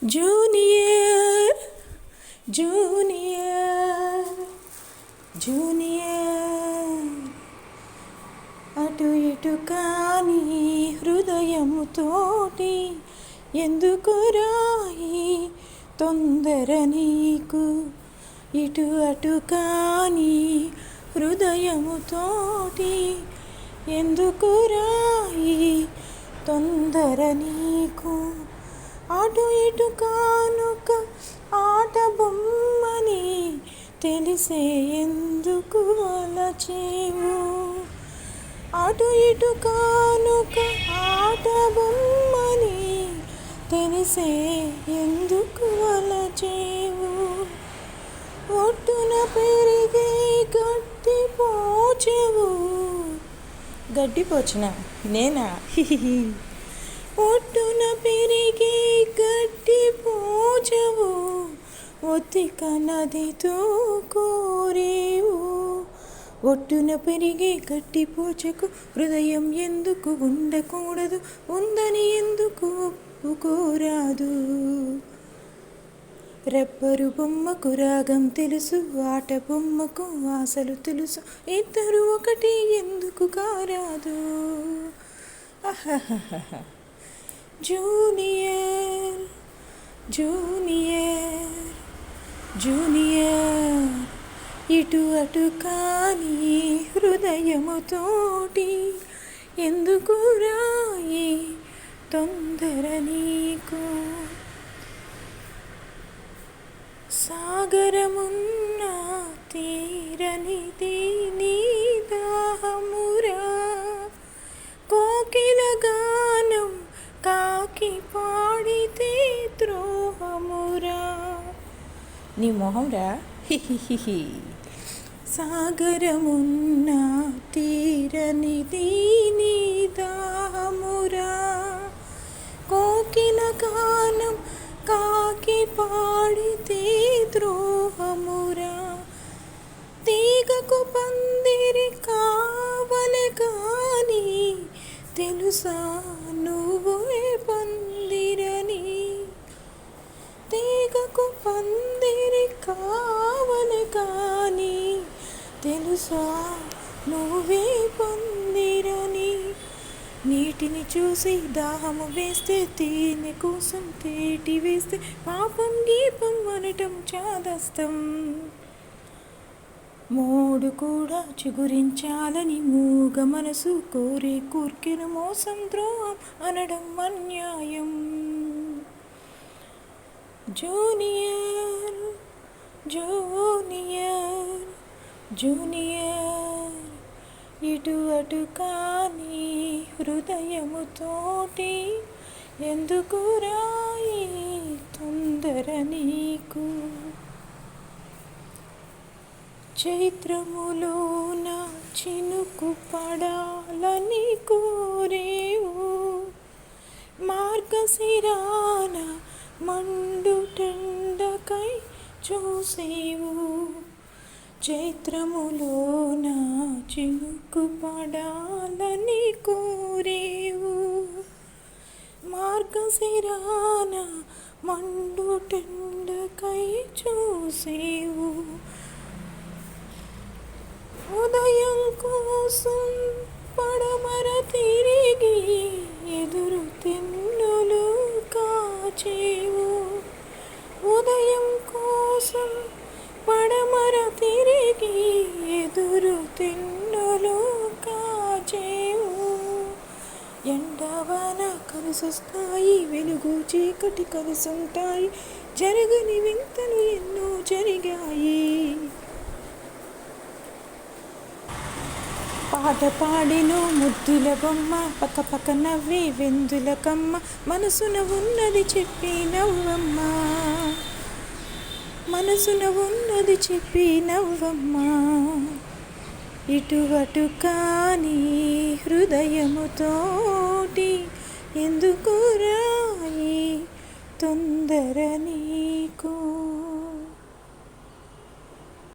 junior junior junior అటు ఇటు కాని హృదయముతోటి ఎందుకు రాయి తొందర నీకు ఇటు అటు కాని హృదయముతోటి ఎందుకు రాయి తొందర నీకు అటు ఇటు కానుక ఆట బొమ్మని తెలిసే ఎందుకు వలచేవు అటు ఇటు కానుక ఆట బొమ్మని తెలిసే ఎందుకు వలచేవు ఒట్టున పెరిగే గడ్డిపోచెవు గడ్డిపోచిన నేనా ఒట్టున పెరిగే గడ్డిపోచెవు ఒత్తిక నదితో కోరేవు ఒట్టున పెరిగే గడ్డిపోచకు హృదయం ఎందుకు ఉండకూడదు ఉందని ఎందుకు ఒప్పుకోరాదు రబ్బరు బొమ్మకు రాగం తెలుసు ఆట బొమ్మకు ఆశలు తెలుసు ఇద్దరు ఒకటి ఎందుకు కారాదు జూనియర్ జూనియర్ జూనియర్ ఇటు అటు కాని హృదయముతోటి ఎందుకు రాయి తొందర నీకు సాగరమున్న తీరనిది నీ దాహమురా కోకిల గానం కాకి పాడితే ద్రోహమురా నీ మొహంరా హిహిహిహి సాగరమున్న తీరనిది నీ దాహమురా కోకిల గానం కాకి పాడితే ద్రోహమురా తీగకు పందిరి కావలె కాని తెలుసా నువ్వే పందిరని తీగకు పందిరి కావలె కాని తెలుసా నువ్వే పందిరని నీటిని చూసి దాహము వేస్తే తేనె కోసం తేటి వేస్తే పాపం గీపం అనటం చాదస్తం మోడు కూడా చిగురించాలని మూగ మనసు కోరే కూర్కెన మోసం ద్రోహం అనడం అన్యాయం జూనియర్ జూనియర్ జూనియర్ ఇటు అటు కాని హృదయముతోటి ఎందుకు రాయి తొందర నీకు చైత్రములోన చినుకు పడాలని కోరేవు మార్గశిరాన మండుటెండకై చూసేవు చైత్రములోన చినుకు పడాలని కోరేవు మార్గశిరాన మండుటెండకై చూసేవు ఉదయం కోసం పడమర తిరిగి ఎదురు తెన్నులు కాచేవు ఉదయం కోసం పడమర తిరిగి ఎదురు తెన్నులు కాచేవు ఎండవాన కలిసొస్తాయి వెలుగు చీకటి కలిసుంటాయి జరగని వింతలు ఎన్నో జరిగాయి పాట పాడిను ముద్దుల బొమ్మ పక్క పక్క నవ్వి వెందుల కమ్మ మనసున ఉన్నది చెప్పి నవ్వమ్మ మనసున ఉన్నది చెప్పి నవ్వమ్మ ఇటు అటు కాని హృదయముతోటి ఎందుకు రాయి తొందర నీకు